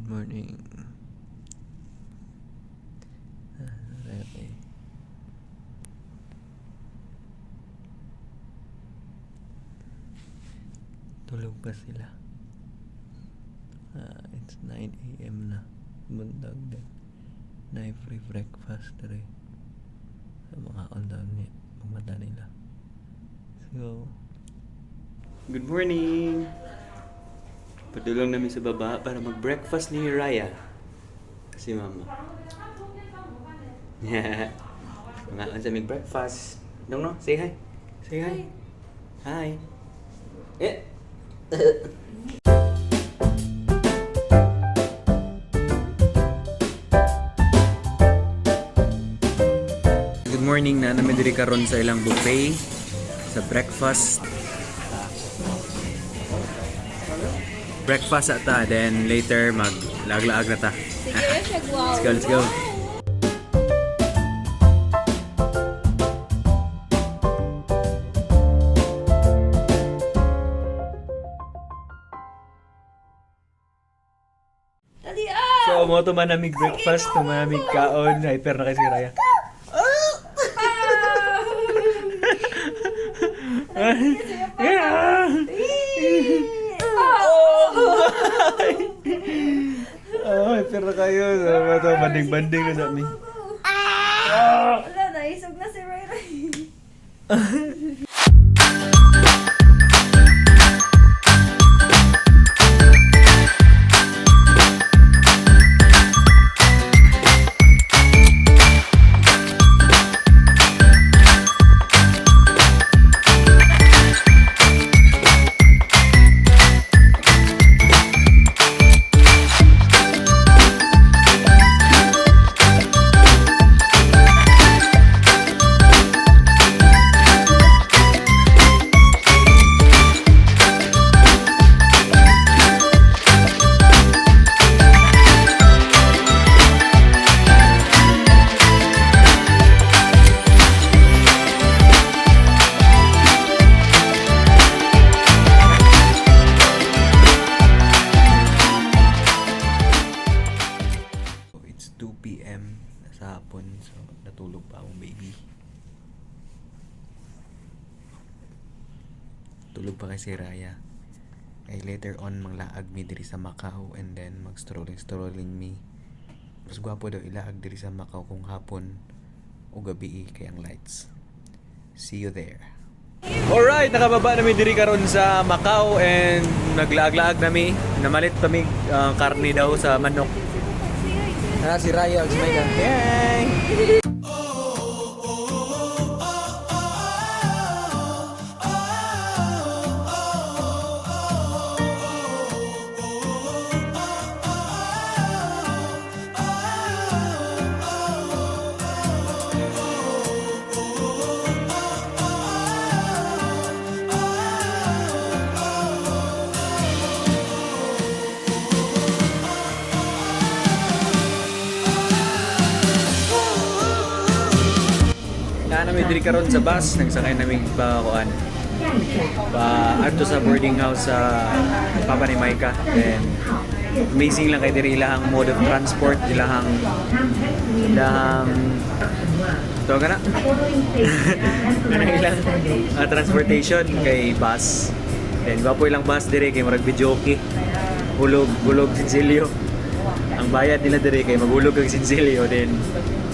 morning. Okay. Tulog pa sila. It's 9 a.m. na. Bundag din. Na free breakfast rin. Mga on-down niya. Mata nila. So, good morning! Padulong namin sa baba para mag-breakfast ni Raya. Si Mama. Yeah. Mga sa mag-breakfast. No, say hi. Say hi. Hi. Eh. Good morning na namin diri karon sa ilang buffet sa breakfast. Breakfast ata, then later mag-laag-laag na ta. Let's go. So, mo tumanamig breakfast, tumanamig kaon, hyper na kasi Raya. Hyper na kayo. Banding-banding na sa amin. Wala, naisog na si Ray Ray. Sa hapon, so natulog pa akong baby. Tulog pa kay si Raya. Ay later on manglaag mi diri sa Macau and then mag-strolling mi. Mas gwapo daw ilaag diri sa Macau kung hapon o gabi kay ang lights. See you there. Alright, nakababa namin diri karon sa Macau and naglaag-laag nami. Namalit kami karne daw sa manok. Si Raya, si Mega. Yay! Namin diri karon sa bus, nagsakay namin pa adto sa boarding house sa Papa ni Maika. Then amazing lang kay diri ilahang mode of transport, ilahang tawag na ilang transportation kay bus. Then gwapo ilang bus diri kay murag videoke. Hulog sinsilyo. Ang bayad nila diri kay maghulog kag sinsilyo, then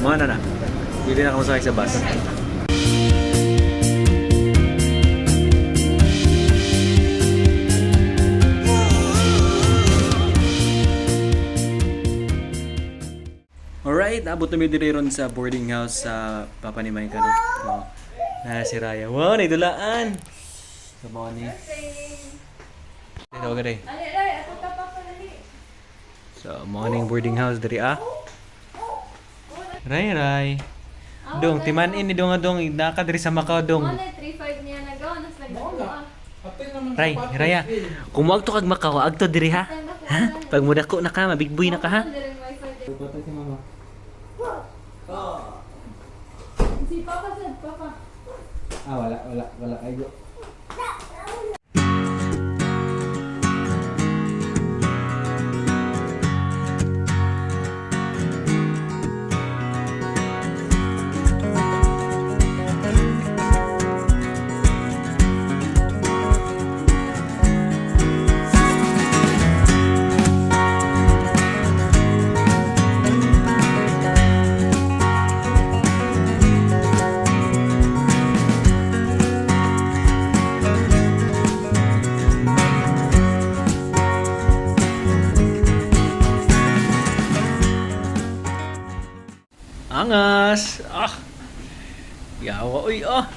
mo na. Hindi na ako masakay sa bus. Alright, abot na diri ron sa boarding house sa Papa ni Maika. So, si Raya. Wow, naidulaan! Good morning. Ito ka rin. So, morning boarding house diri Ray. Dong, timanin ni dong naka diri sa Macau dong. 3.5 niya nagawa, nas nagbuka. Raya, kung mo agto kag Macau, agto diri ha? Ha? Pag mudako na ka, mabig boy na ka ha? Si Papa said, Papa. Wala kayo. Angas! Ah! Yawa, uy, ah!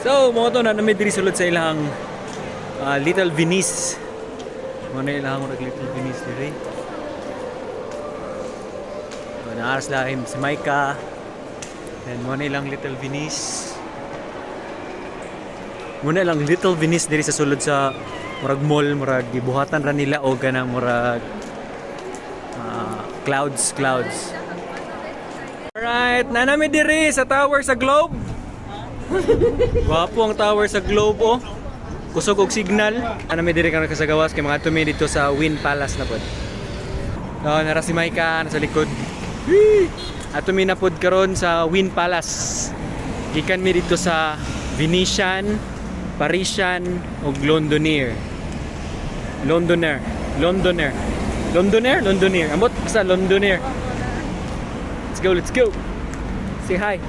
So, mga to na may diri sulod sa ilang Little Venice. Mga na ilang Little Venice diri. So, naaras lahim si Maika. And mga na ilang Little Venice. Muna lang Little Venice diri sa sulod sa murag mall, murag gibuhatan ra nila o ganang murag clouds. Alright, nanami diri sa tower sa Globe. Wapo ang tower sa Globe, oh. Kusog og signal. Nanami diri ka kasagawas kay mga tumi dito sa Wynn Palace na pod. Oh, nara si Maika nasa likod. At tumi na pod karon sa Wynn Palace. Gikan mi dito sa Venetian, Parisian o Londoner. Amot sa Londoner. Let's go. Say hi.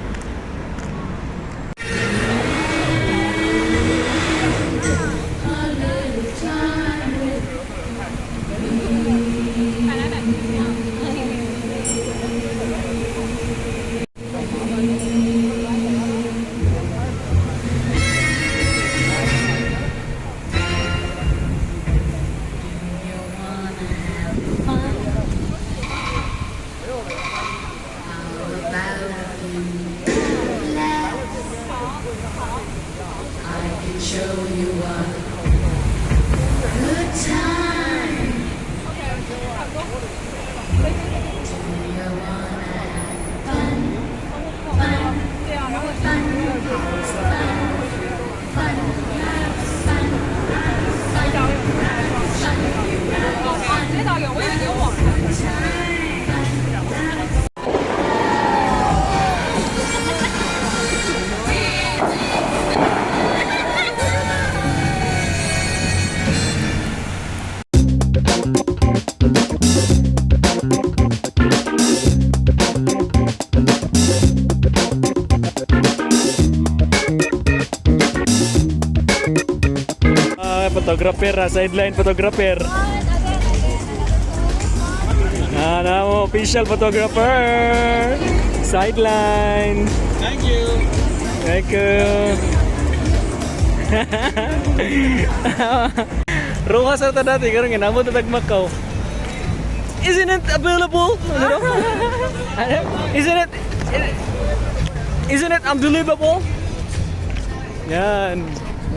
Photographer, sideline photographer. Na mo, official photographer. Sideline. Thank you. Ruha sa ta dati karon nga namo tatag Macau. Isn't it available? Isn't it unbelievable? Yan.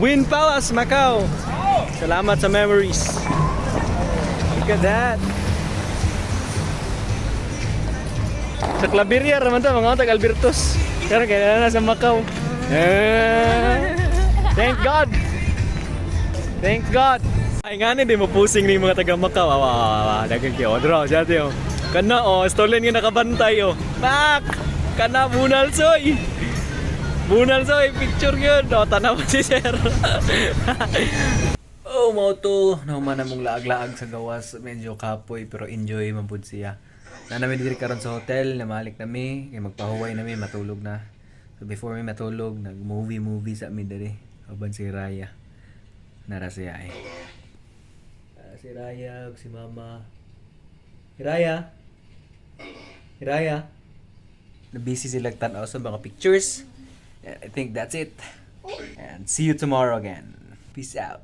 Wynn Palace, Macau. Salamat sa memories. Look at that. Sa Claveria raman ta mga tag Albertos. Karon kay na sa Macau. Thank God. Ay nga di mo pusing ni mga taga Macau. Dagan kay Odro, jati oh. Kana oh, stolen nga nakabantay oh. Pak. Kana bunalsoy. Picture yun. O, tanaw si sir. Oh, mo to. Naman na mong laag-laag sa gawas. Medyo kapoy, pero enjoy man pud siya. Nanami diri karon sa hotel, namalik nami, kay magpahuway nami, matulog na. So before mi matulog, nag-movie sa mi diri. Uban si Raya. Nara siya eh. Si Raya, si Mama. Si Raya. Hiraya. Na-busy sila tanaw sa mga pictures. And I think that's it. And see you tomorrow again. Peace out.